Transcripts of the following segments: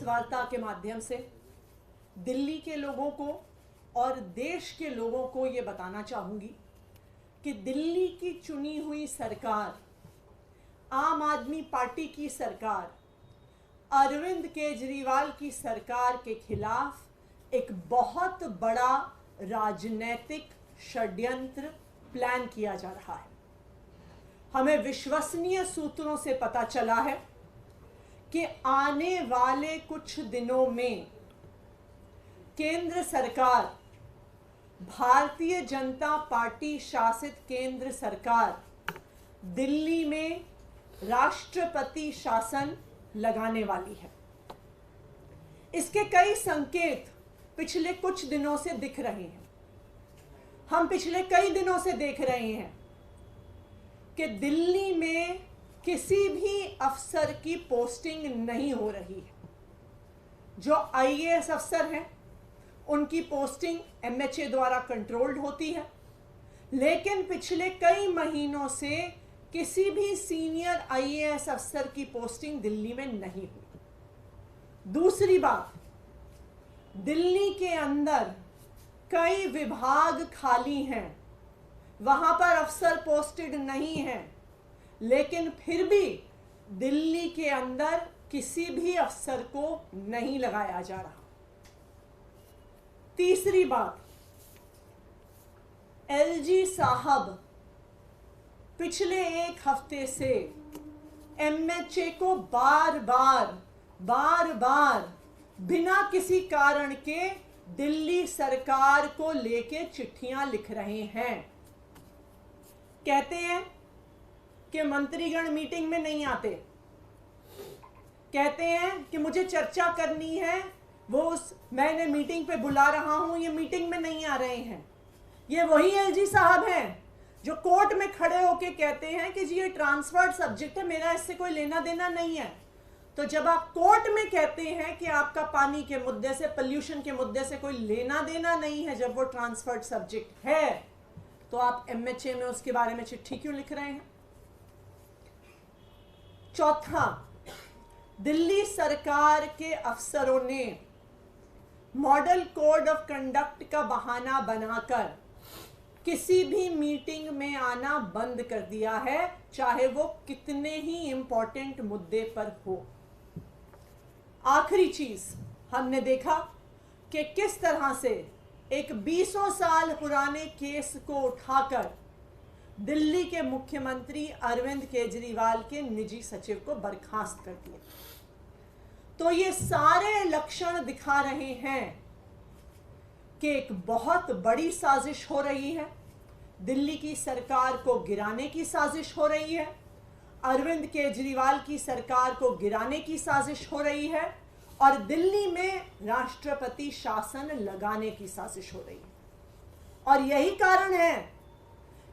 इस वार्ता के माध्यम से दिल्ली के लोगों को और देश के लोगों को ये बताना चाहूँगी कि दिल्ली की चुनी हुई सरकार, आम आदमी पार्टी की सरकार, अरविंद केजरीवाल की सरकार के खिलाफ एक बहुत बड़ा राजनीतिक षड्यंत्र प्लान किया जा रहा है। हमें विश्वसनीय सूत्रों से पता चला है कि आने वाले कुछ दिनों में केंद्र सरकार, भारतीय जनता पार्टी शासित केंद्र सरकार दिल्ली में राष्ट्रपति शासन लगाने वाली है। इसके कई संकेत पिछले कुछ दिनों से दिख रहे हैं। हम पिछले कई दिनों से देख रहे हैं कि दिल्ली में किसी भी अफसर की पोस्टिंग नहीं हो रही है। जो आईएएस अफसर हैं उनकी पोस्टिंग एमएचए द्वारा कंट्रोल्ड होती है, लेकिन पिछले कई महीनों से किसी भी सीनियर आईएएस अफसर की पोस्टिंग दिल्ली में नहीं हुई। दूसरी बात, दिल्ली के अंदर कई विभाग खाली हैं, वहां पर अफसर पोस्टेड नहीं हैं, लेकिन फिर भी दिल्ली के अंदर किसी भी अफसर को नहीं लगाया जा रहा। तीसरी बात, एलजी साहब पिछले एक हफ्ते से एमएचए को बार बार बिना किसी कारण के दिल्ली सरकार को लेके चिट्ठियां लिख रहे हैं। कहते हैं कि मंत्रीगण मीटिंग में नहीं आते, कहते हैं कि मुझे चर्चा करनी है, मैंने मीटिंग पे बुला रहा हूं, ये मीटिंग में नहीं आ रहे हैं। ये वही एलजी साहब हैं जो कोर्ट में खड़े होके कहते हैं कि जी ये ट्रांसफर्ड सब्जेक्ट है, मेरा इससे कोई लेना देना नहीं है। तो जब आप कोर्ट में कहते हैं कि आपका पानी के मुद्दे से, पोल्यूशन के मुद्दे से कोई लेना देना नहीं है, जब वो ट्रांसफर्ड सब्जेक्ट है, तो आप एमएचए में उसके बारे में चिट्ठी क्यों लिख रहे हैं? चौथा, दिल्ली सरकार के अफसरों ने मॉडल कोड ऑफ कंडक्ट का बहाना बनाकर किसी भी मीटिंग में आना बंद कर दिया है, चाहे वो कितने ही इंपॉर्टेंट मुद्दे पर हो। आखिरी चीज, हमने देखा कि किस तरह से एक 20 साल पुराने केस को उठाकर दिल्ली के मुख्यमंत्री अरविंद केजरीवाल के निजी सचिव को बर्खास्त कर दिया। तो ये सारे लक्षण दिखा रहे हैं कि एक बहुत बड़ी साजिश हो रही है, दिल्ली की सरकार को गिराने की साजिश हो रही है, अरविंद केजरीवाल की सरकार को गिराने की साजिश हो रही है, और दिल्ली में राष्ट्रपति शासन लगाने की साजिश हो रही है। और यही कारण है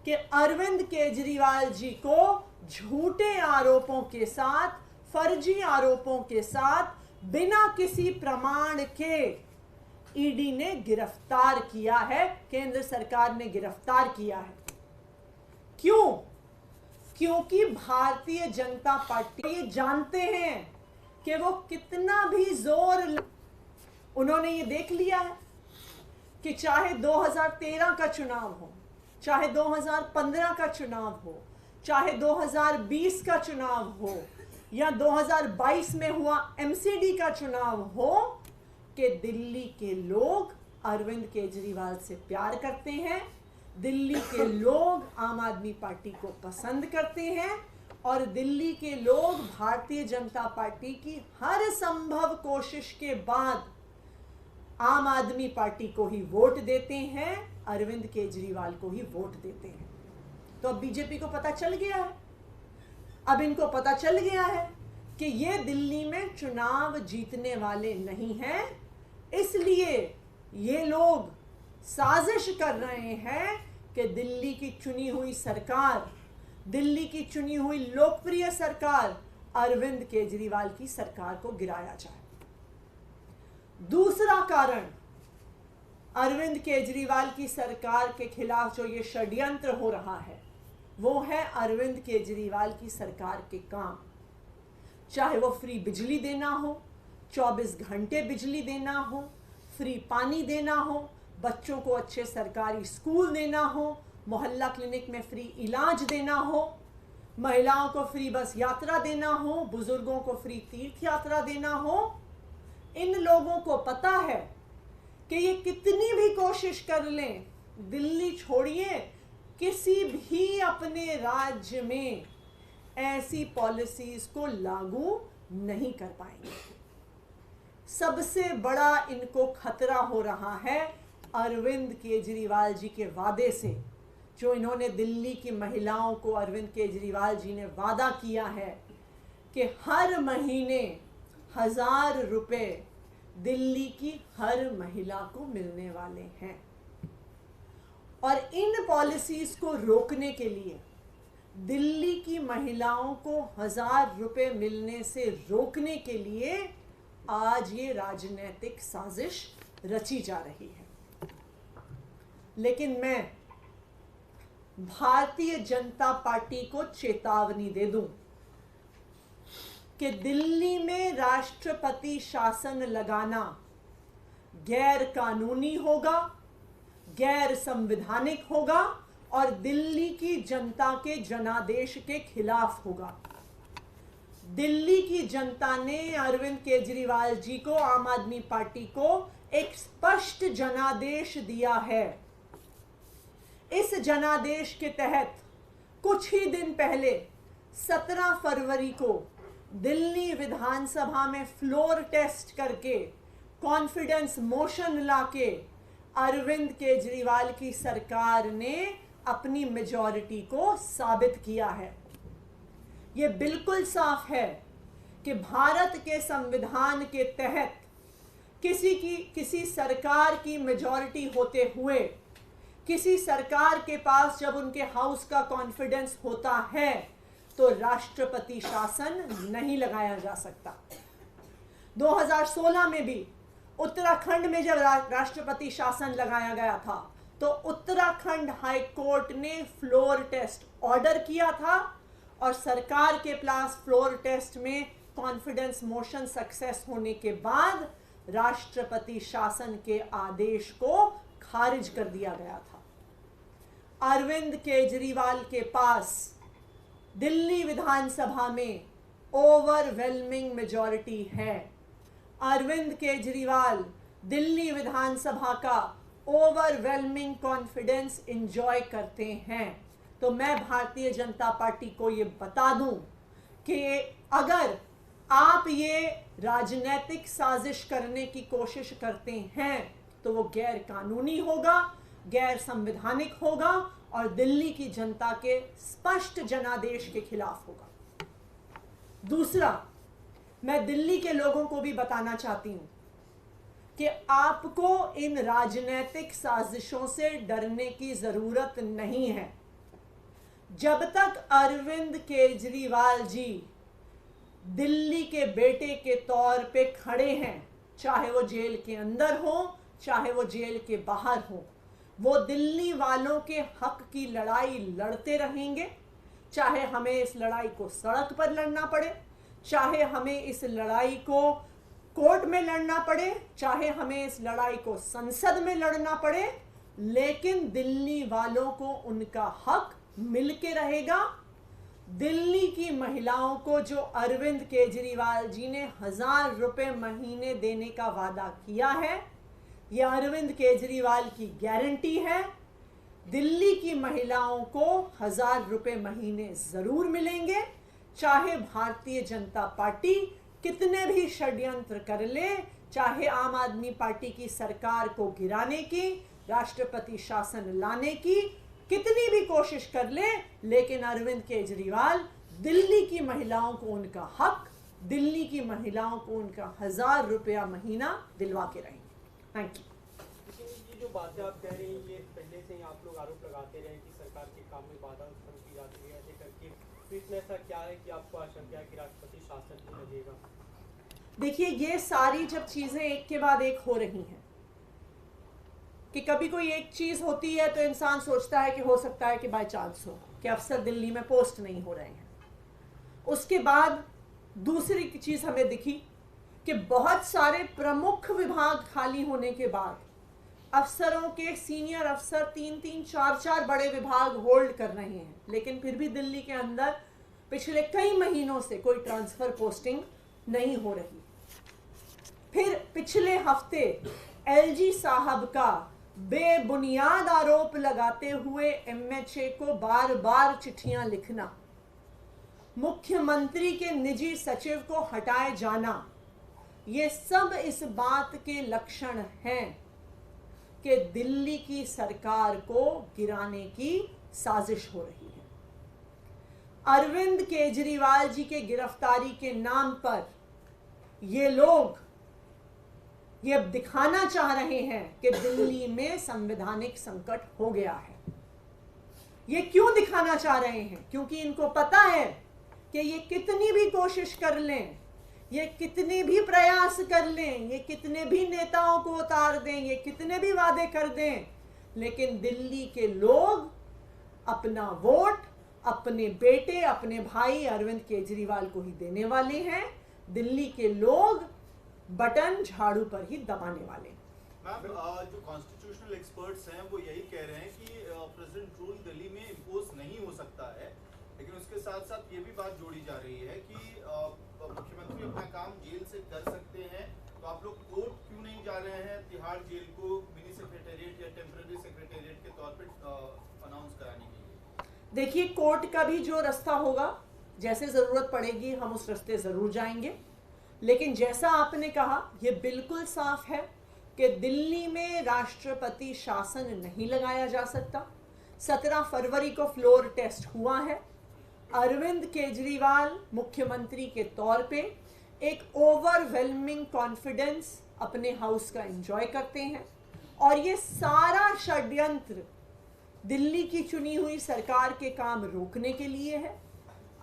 कि अरविंद केजरीवाल जी को झूठे आरोपों के साथ, फर्जी आरोपों के साथ, बिना किसी प्रमाण के ईडी ने गिरफ्तार किया है, केंद्र सरकार ने गिरफ्तार किया है। क्यों? क्योंकि भारतीय जनता पार्टी ये जानते हैं कि वो कितना भी जोर, उन्होंने ये देख लिया है कि चाहे 2013 का चुनाव हो, चाहे 2015 का चुनाव हो, चाहे 2020 का चुनाव हो, या 2022 में हुआ एमसीडी का चुनाव हो, कि दिल्ली के लोग अरविंद केजरीवाल से प्यार करते हैं, दिल्ली के लोग आम आदमी पार्टी को पसंद करते हैं, और दिल्ली के लोग भारतीय जनता पार्टी की हर संभव कोशिश के बाद आम आदमी पार्टी को ही वोट देते हैं, अरविंद केजरीवाल को ही वोट देते हैं। तो अब बीजेपी को पता चल गया है, अब इनको पता चल गया है कि ये दिल्ली में चुनाव जीतने वाले नहीं हैं, इसलिए ये लोग साजिश कर रहे हैं कि दिल्ली की चुनी हुई सरकार, दिल्ली की चुनी हुई लोकप्रिय सरकार अरविंद केजरीवाल की सरकार को गिराया जाए। दूसरा कारण, अरविंद केजरीवाल की सरकार के खिलाफ जो ये षड्यंत्र हो रहा है, वो है अरविंद केजरीवाल की सरकार के काम। चाहे वो फ्री बिजली देना हो, 24 घंटे बिजली देना हो, फ्री पानी देना हो, बच्चों को अच्छे सरकारी स्कूल देना हो, मोहल्ला क्लिनिक में फ्री इलाज देना हो, महिलाओं को फ्री बस यात्रा देना हो, बुजुर्गों को फ्री तीर्थ यात्रा देना हो। इन लोगों को पता है कि ये कितनी भी कोशिश कर लें, दिल्ली छोड़िए, किसी भी अपने राज्य में ऐसी पॉलिसीज को लागू नहीं कर पाएंगे। सबसे बड़ा इनको खतरा हो रहा है अरविंद केजरीवाल जी के वादे से, जो इन्होंने दिल्ली की महिलाओं को, अरविंद केजरीवाल जी ने वादा किया है कि हर महीने 1000 रुपए दिल्ली की हर महिला को मिलने वाले हैं। और इन पॉलिसीज को रोकने के लिए, दिल्ली की महिलाओं को 1000 रुपए मिलने से रोकने के लिए आज ये राजनीतिक साजिश रची जा रही है। लेकिन मैं भारतीय जनता पार्टी को चेतावनी दे दूं कि दिल्ली में राष्ट्रपति शासन लगाना गैर कानूनी होगा, गैर संवैधानिक होगा और दिल्ली की जनता के जनादेश के खिलाफ होगा। दिल्ली की जनता ने अरविंद केजरीवाल जी को, आम आदमी पार्टी को एक स्पष्ट जनादेश दिया है। इस जनादेश के तहत कुछ ही दिन पहले 17 फरवरी को दिल्ली विधानसभा में फ्लोर टेस्ट करके, कॉन्फिडेंस मोशन लाके अरविंद केजरीवाल की सरकार ने अपनी मेजॉरिटी को साबित किया है। ये बिल्कुल साफ है कि भारत के संविधान के तहत किसी सरकार की मेजॉरिटी होते हुए, किसी सरकार के पास जब उनके हाउस का कॉन्फिडेंस होता है तो राष्ट्रपति शासन नहीं लगाया जा सकता। 2016 में भी उत्तराखंड में जब राष्ट्रपति शासन लगाया गया था तो उत्तराखंड हाई कोर्ट ने फ्लोर टेस्ट ऑर्डर किया था और सरकार के पास फ्लोर टेस्ट में कॉन्फिडेंस मोशन सक्सेस होने के बाद राष्ट्रपति शासन के आदेश को खारिज कर दिया गया था। अरविंद केजरीवाल के पास दिल्ली विधानसभा में ओवरवेलमिंग मेजॉरिटी है। अरविंद केजरीवाल दिल्ली विधानसभा का ओवरवेलमिंग कॉन्फिडेंस एंजॉय करते हैं। तो मैं भारतीय जनता पार्टी को ये बता दूं कि अगर आप ये राजनीतिक साजिश करने की कोशिश करते हैं तो वो गैर कानूनी होगा, गैर संवैधानिक होगा और दिल्ली की जनता के स्पष्ट जनादेश के खिलाफ होगा। दूसरा, मैं दिल्ली के लोगों को भी बताना चाहती हूं कि आपको इन राजनीतिक साजिशों से डरने की जरूरत नहीं है। जब तक अरविंद केजरीवाल जी दिल्ली के बेटे के तौर पे खड़े हैं, चाहे वो जेल के अंदर हो, चाहे वो जेल के बाहर हो, वो दिल्ली वालों के हक की लड़ाई लड़ते रहेंगे। चाहे हमें इस लड़ाई को सड़क पर लड़ना पड़े, चाहे हमें इस लड़ाई को कोर्ट में लड़ना पड़े, चाहे हमें इस लड़ाई को संसद में लड़ना पड़े, लेकिन दिल्ली वालों को उनका हक मिलके रहेगा। दिल्ली की महिलाओं को जो अरविंद केजरीवाल जी ने 1000 रुपए महीने देने का वादा किया है, यह अरविंद केजरीवाल की गारंटी है। दिल्ली की महिलाओं को 1000 रुपए महीने जरूर मिलेंगे, चाहे भारतीय जनता पार्टी कितने भी षड्यंत्र कर ले, चाहे आम आदमी पार्टी की सरकार को गिराने की, राष्ट्रपति शासन लाने की कितनी भी कोशिश कर ले, लेकिन अरविंद केजरीवाल दिल्ली की महिलाओं को उनका हक, दिल्ली की महिलाओं को उनका 1000 रुपया महीना दिलवा के रहेंगे। Thank you. ये जो बातें आप कह रही हैं, ये पहले से ही आप लोग आरोप लगाते रहे कि सरकार के काम में बाधा उत्पन्न की जाती है ऐसे करके, तो इसमें ऐसा क्या है कि आपको आशंका है कि राष्ट्रपति शासन नहीं लगेगा? देखिए, ये सारी जब चीजें एक के बाद एक हो रही हैं कि कभी कोई एक चीज होती है तो इंसान सोचता है कि हो सकता है कि बाय चांस हो कि अफसर दिल्ली में पोस्ट नहीं हो रहे हैं। उसके बाद दूसरी चीज हमें दिखी कि बहुत सारे प्रमुख विभाग खाली होने के बाद अफसरों के सीनियर अफसर 3-3, 4-4 बड़े विभाग होल्ड कर रहे हैं, लेकिन फिर भी दिल्ली के अंदर पिछले कई महीनों से कोई ट्रांसफर पोस्टिंग नहीं हो रही। फिर पिछले हफ्ते एलजी साहब का बेबुनियाद आरोप लगाते हुए एमएचए को बार बार चिट्ठियां लिखना, मुख्यमंत्री के निजी सचिव को हटाए जाना, ये सब इस बात के लक्षण हैं कि दिल्ली की सरकार को गिराने की साजिश हो रही है। अरविंद केजरीवाल जी के गिरफ्तारी के नाम पर ये लोग ये दिखाना चाह रहे हैं कि दिल्ली में संवैधानिक संकट हो गया है। ये क्यों दिखाना चाह रहे हैं? क्योंकि इनको पता है कि ये कितनी भी कोशिश कर लें, ये कितने भी प्रयास कर लें, ये कितने भी नेताओं को उतार दें, ये कितने भी वादे कर दें, लेकिन दिल्ली के लोग अपना वोट अपने बेटे, अपने भाई अरविंद केजरीवाल को ही देने वाले हैं। दिल्ली के लोग बटन झाड़ू पर ही दबाने वाले हैं। मैम, जो कॉन्स्टिट्यूशनल एक्सपर्ट्स हैं वो यही कह रहे हैं कि प्रेसिडेंट रूल दिल्ली में इम्पोज नहीं हो सकता है, लेकिन उसके साथ साथ ये भी बात जोड़ी जा रही है कि मुख्यमंत्री अपना काम जेल से कर सकते हैं, तो आप लोग कोर्ट क्यों नहीं जा रहे हैं तिहाड़ जेल को मिनी सेक्रेटेरिएट या टेम्पररी सेक्रेटेरिएट के तौर पर अनाउंस कराने के लिए? देखिए, कोर्ट का भी जो रास्ता होगा, जैसे जरूरत पड़ेगी हम उस रास्ते जरूर जाएंगे, लेकिन जैसा आपने कहा ये बिल्कुल साफ है कि दिल्ली में राष्ट्रपति शासन नहीं लगाया जा सकता। 17 फरवरी को फ्लोर टेस्ट हुआ है। अरविंद केजरीवाल मुख्यमंत्री के तौर पे एक ओवरवेलमिंग कॉन्फिडेंस अपने हाउस का एंजॉय करते हैं, और ये सारा षड्यंत्र दिल्ली की चुनी हुई सरकार के काम रोकने के लिए है।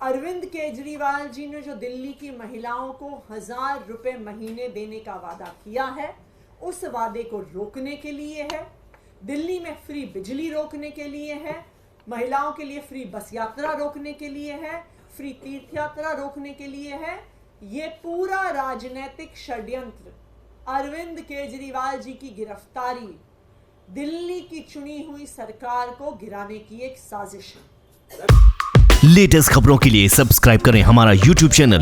अरविंद केजरीवाल जी ने जो दिल्ली की महिलाओं को 1000 रुपए महीने देने का वादा किया है, उस वादे को रोकने के लिए है। दिल्ली में फ्री बिजली रोकने के लिए है, महिलाओं के लिए फ्री बस यात्रा रोकने के लिए है, फ्री तीर्थ यात्रा रोकने के लिए है। ये पूरा राजनीतिक षड्यंत्र, अरविंद केजरीवाल जी की गिरफ्तारी दिल्ली की चुनी हुई सरकार को गिराने की एक साजिश है। लेटेस्ट खबरों के लिए सब्सक्राइब करें हमारा YouTube चैनल